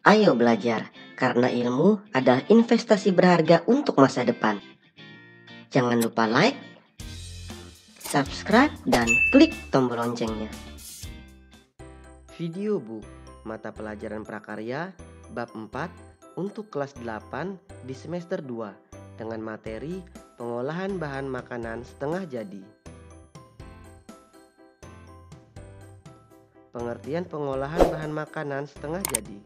Ayo belajar, karena ilmu adalah investasi berharga untuk masa depan. Jangan lupa like, subscribe, dan klik tombol loncengnya. Video book Mata Pelajaran Prakarya Bab 4 untuk kelas 8 di semester 2 dengan materi pengolahan bahan makanan setengah jadi. Pengertian pengolahan bahan makanan setengah jadi.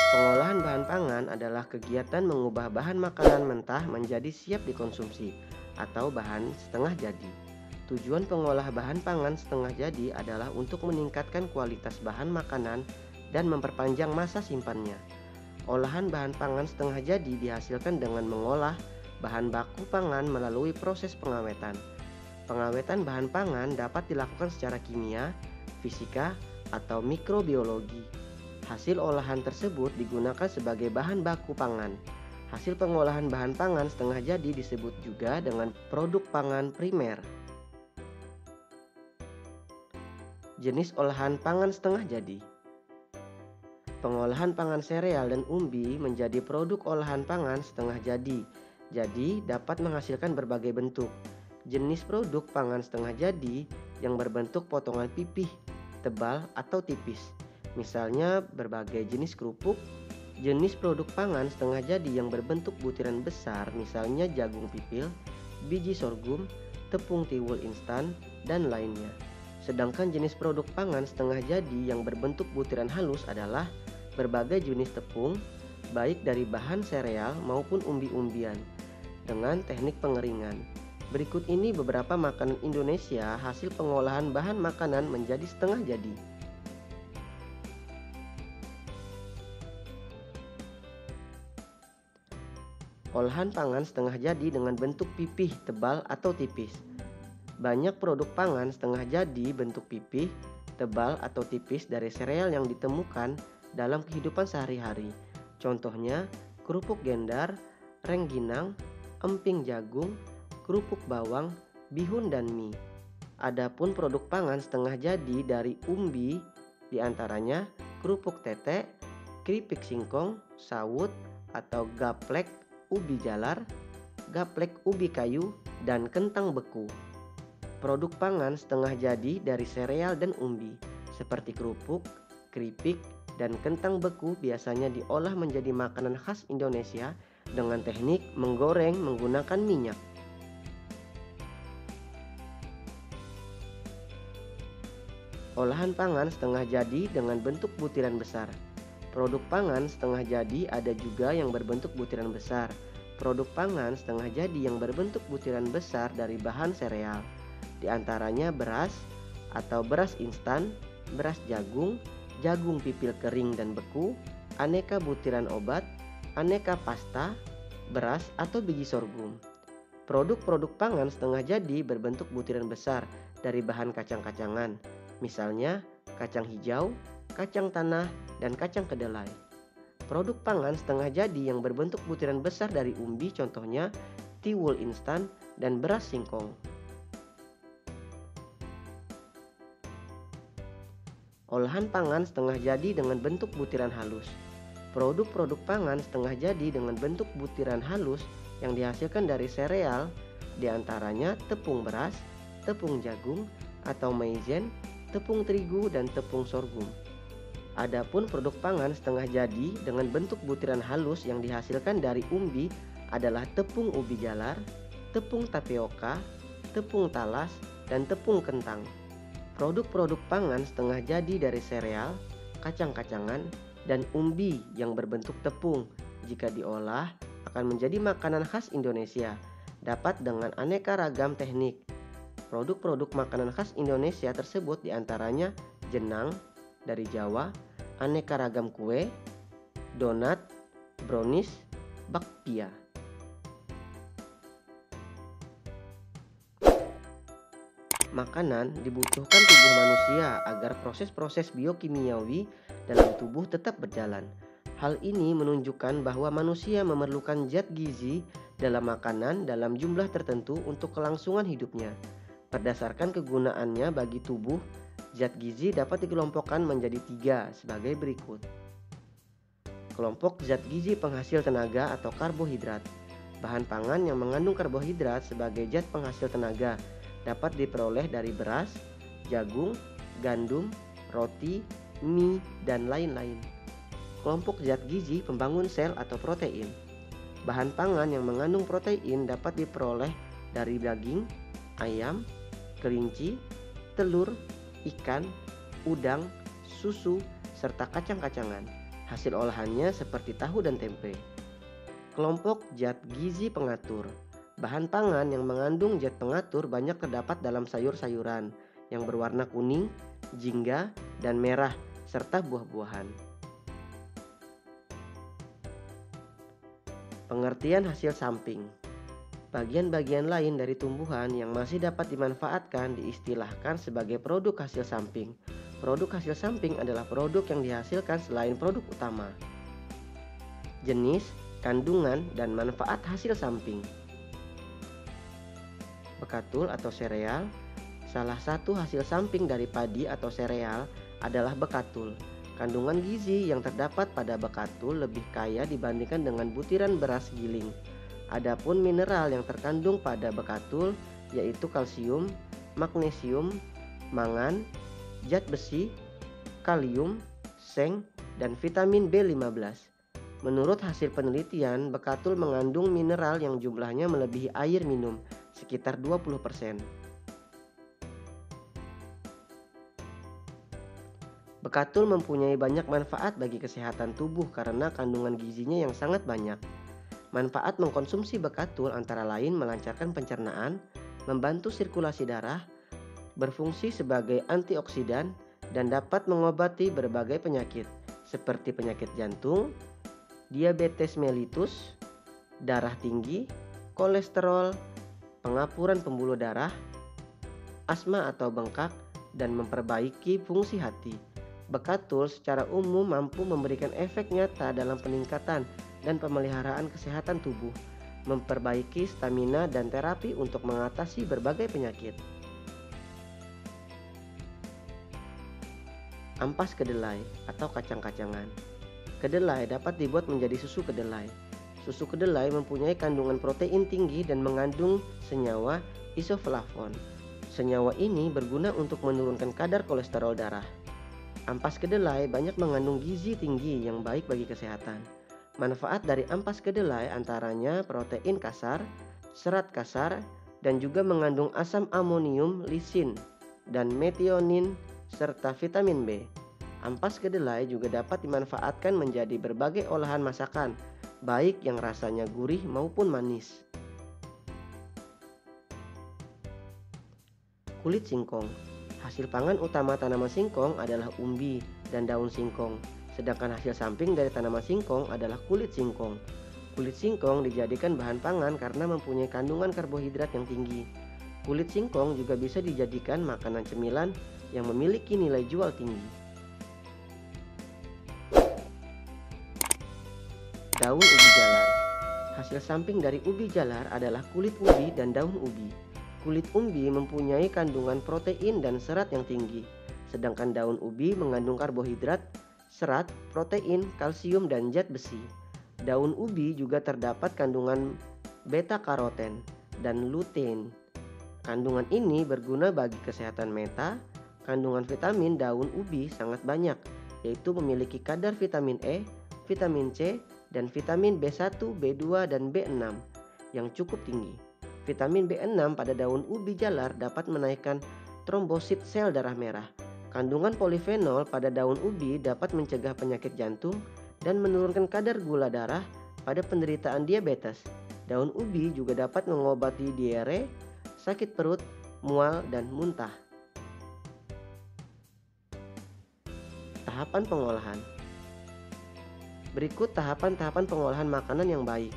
Pengolahan bahan pangan adalah kegiatan mengubah bahan makanan mentah menjadi siap dikonsumsi atau bahan setengah jadi. Tujuan pengolah bahan pangan setengah jadi adalah untuk meningkatkan kualitas bahan makanan dan memperpanjang masa simpannya. Olahan bahan pangan setengah jadi dihasilkan dengan mengolah bahan baku pangan melalui proses pengawetan. Pengawetan bahan pangan dapat dilakukan secara kimia, fisika, atau mikrobiologi. Hasil olahan tersebut digunakan sebagai bahan baku pangan. Hasil pengolahan bahan pangan setengah jadi disebut juga dengan produk pangan primer. Jenis olahan pangan setengah jadi. Pengolahan pangan sereal dan umbi menjadi produk olahan pangan setengah jadi dapat menghasilkan berbagai bentuk. Jenis produk pangan setengah jadi yang berbentuk potongan pipih, tebal, atau tipis. Misalnya berbagai jenis kerupuk. Jenis produk pangan setengah jadi yang berbentuk butiran besar, misalnya jagung pipil, biji sorghum, tepung tiwul instan, dan lainnya. Sedangkan jenis produk pangan setengah jadi yang berbentuk butiran halus adalah berbagai jenis tepung, baik dari bahan sereal maupun umbi-umbian, dengan teknik pengeringan. Berikut ini beberapa makanan Indonesia hasil pengolahan bahan makanan menjadi setengah jadi. Olahan pangan setengah jadi dengan bentuk pipih, tebal, atau tipis. Banyak produk pangan setengah jadi bentuk pipih, tebal, atau tipis dari sereal yang ditemukan dalam kehidupan sehari-hari. Contohnya kerupuk gendar, rengginang, emping jagung, kerupuk bawang, bihun, dan mie. Adapun produk pangan setengah jadi dari umbi diantaranya kerupuk tete, keripik singkong, sawut atau gaplek ubi jalar, gaplek ubi kayu, dan kentang beku. Produk pangan setengah jadi dari sereal dan umbi seperti kerupuk, keripik, dan kentang beku biasanya diolah menjadi makanan khas Indonesia dengan teknik menggoreng menggunakan minyak. Olahan pangan setengah jadi dengan bentuk butiran besar. Produk pangan setengah jadi ada juga yang berbentuk butiran besar. Produk pangan setengah jadi yang berbentuk butiran besar dari bahan sereal, di antaranya beras atau beras instan, beras jagung, jagung pipil kering dan beku, aneka butiran obat, aneka pasta, beras atau biji sorghum. Produk-produk pangan setengah jadi berbentuk butiran besar dari bahan kacang-kacangan, misalnya kacang hijau, kacang tanah, dan kacang kedelai. Produk pangan setengah jadi yang berbentuk butiran besar dari umbi contohnya tiwul instan dan beras singkong. Olahan pangan setengah jadi dengan bentuk butiran halus. Produk-produk pangan setengah jadi dengan bentuk butiran halus yang dihasilkan dari sereal diantaranya tepung beras, tepung jagung atau maizen, tepung terigu, dan tepung sorghum. Adapun produk pangan setengah jadi dengan bentuk butiran halus yang dihasilkan dari umbi adalah tepung ubi jalar, tepung tapioka, tepung talas, dan tepung kentang. Produk-produk pangan setengah jadi dari sereal, kacang-kacangan, dan umbi yang berbentuk tepung jika diolah akan menjadi makanan khas Indonesia, dapat dengan aneka ragam teknik. Produk-produk makanan khas Indonesia tersebut diantaranya jenang dari Jawa, aneka ragam kue, donat, brownies, bakpia. Makanan dibutuhkan tubuh manusia agar proses-proses biokimiawi dalam tubuh tetap berjalan. Hal ini menunjukkan bahwa manusia memerlukan zat gizi dalam makanan dalam jumlah tertentu untuk kelangsungan hidupnya. Berdasarkan kegunaannya bagi tubuh, zat gizi dapat dikelompokkan menjadi 3 sebagai berikut. Kelompok zat gizi penghasil tenaga atau karbohidrat. Bahan pangan yang mengandung karbohidrat sebagai zat penghasil tenaga dapat diperoleh dari beras, jagung, gandum, roti, mie, dan lain-lain. Kelompok zat gizi pembangun sel atau protein. Bahan pangan yang mengandung protein dapat diperoleh dari daging, ayam, kelinci, telur, ikan, udang, susu, serta kacang-kacangan. Hasil olahannya seperti tahu dan tempe. Kelompok zat gizi pengatur. Bahan pangan yang mengandung zat pengatur banyak terdapat dalam sayur-sayuran yang berwarna kuning, jingga, dan merah, serta buah-buahan. Pengertian hasil samping. Bagian-bagian lain dari tumbuhan yang masih dapat dimanfaatkan diistilahkan sebagai produk hasil samping. Produk hasil samping adalah produk yang dihasilkan selain produk utama. Jenis, kandungan, dan manfaat hasil samping. Bekatul atau sereal. Salah satu hasil samping dari padi atau sereal adalah bekatul. Kandungan gizi yang terdapat pada bekatul lebih kaya dibandingkan dengan butiran beras giling. Adapun mineral yang terkandung pada bekatul yaitu kalsium, magnesium, mangan, zat besi, kalium, seng, dan vitamin B15. Menurut hasil penelitian, bekatul mengandung mineral yang jumlahnya melebihi air minum, sekitar 20%. Bekatul mempunyai banyak manfaat bagi kesehatan tubuh karena kandungan gizinya yang sangat banyak. Manfaat mengkonsumsi bekatul antara lain melancarkan pencernaan, membantu sirkulasi darah, berfungsi sebagai antioksidan, dan dapat mengobati berbagai penyakit seperti penyakit jantung, diabetes mellitus, darah tinggi, kolesterol, pengapuran pembuluh darah, asma atau bengkak, dan memperbaiki fungsi hati. Bekatul secara umum mampu memberikan efek nyata dalam peningkatan dan pemeliharaan kesehatan tubuh, memperbaiki stamina dan terapi untuk mengatasi berbagai penyakit. Ampas kedelai atau kacang-kacangan. Kedelai dapat dibuat menjadi susu kedelai. Susu kedelai mempunyai kandungan protein tinggi dan mengandung senyawa isoflavon. Senyawa ini berguna untuk menurunkan kadar kolesterol darah. Ampas kedelai banyak mengandung gizi tinggi yang baik bagi kesehatan. Manfaat dari ampas kedelai antaranya protein kasar, serat kasar, dan juga mengandung asam amonium, lisin, dan metionin, serta vitamin B. Ampas kedelai juga dapat dimanfaatkan menjadi berbagai olahan masakan, baik yang rasanya gurih maupun manis. Kulit singkong. Hasil pangan utama tanaman singkong adalah umbi dan daun singkong, sedangkan hasil samping dari tanaman singkong adalah kulit singkong. Kulit singkong dijadikan bahan pangan karena mempunyai kandungan karbohidrat yang tinggi. Kulit singkong juga bisa dijadikan makanan cemilan yang memiliki nilai jual tinggi. Daun ubi jalar. Hasil samping dari ubi jalar adalah kulit ubi dan daun ubi. Kulit ubi mempunyai kandungan protein dan serat yang tinggi, sedangkan daun ubi mengandung karbohidrat, serat, protein, kalsium, dan zat besi. Daun ubi juga terdapat kandungan beta-karoten dan lutein. Kandungan ini berguna bagi kesehatan mata. Kandungan vitamin daun ubi sangat banyak, yaitu memiliki kadar vitamin E, vitamin C, dan vitamin B1, B2, dan B6 yang cukup tinggi. Vitamin B6 pada daun ubi jalar dapat menaikkan trombosit sel darah merah. Kandungan polifenol pada daun ubi dapat mencegah penyakit jantung dan menurunkan kadar gula darah pada penderitaan diabetes. Daun ubi juga dapat mengobati diare, sakit perut, mual, dan muntah. Tahapan pengolahan. Berikut tahapan-tahapan pengolahan makanan yang baik.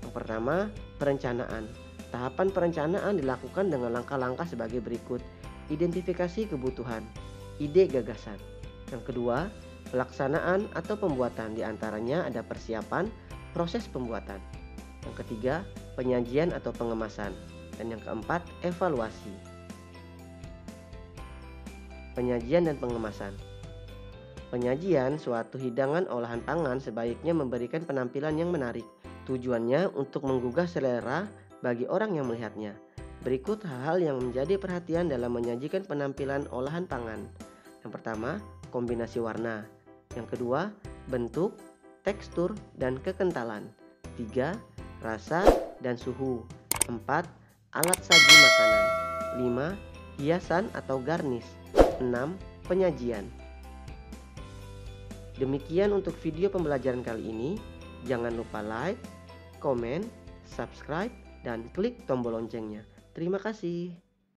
Yang pertama, perencanaan. Tahapan perencanaan dilakukan dengan langkah-langkah sebagai berikut. Identifikasi kebutuhan, ide gagasan. Yang kedua, pelaksanaan atau pembuatan. Di antaranya ada persiapan, proses pembuatan. Yang ketiga, penyajian atau pengemasan. Dan yang keempat, evaluasi. Penyajian dan pengemasan. Penyajian suatu hidangan olahan pangan sebaiknya memberikan penampilan yang menarik. Tujuannya untuk menggugah selera bagi orang yang melihatnya. Berikut hal-hal yang menjadi perhatian dalam menyajikan penampilan olahan pangan. Yang pertama, kombinasi warna. Yang kedua, bentuk, tekstur, dan kekentalan. 3. Rasa dan suhu. 4. Alat saji makanan. 5. Hiasan atau garnish. 6. Penyajian. Demikian untuk video pembelajaran kali ini. Jangan lupa like, komen, subscribe, dan klik tombol loncengnya. Terima kasih.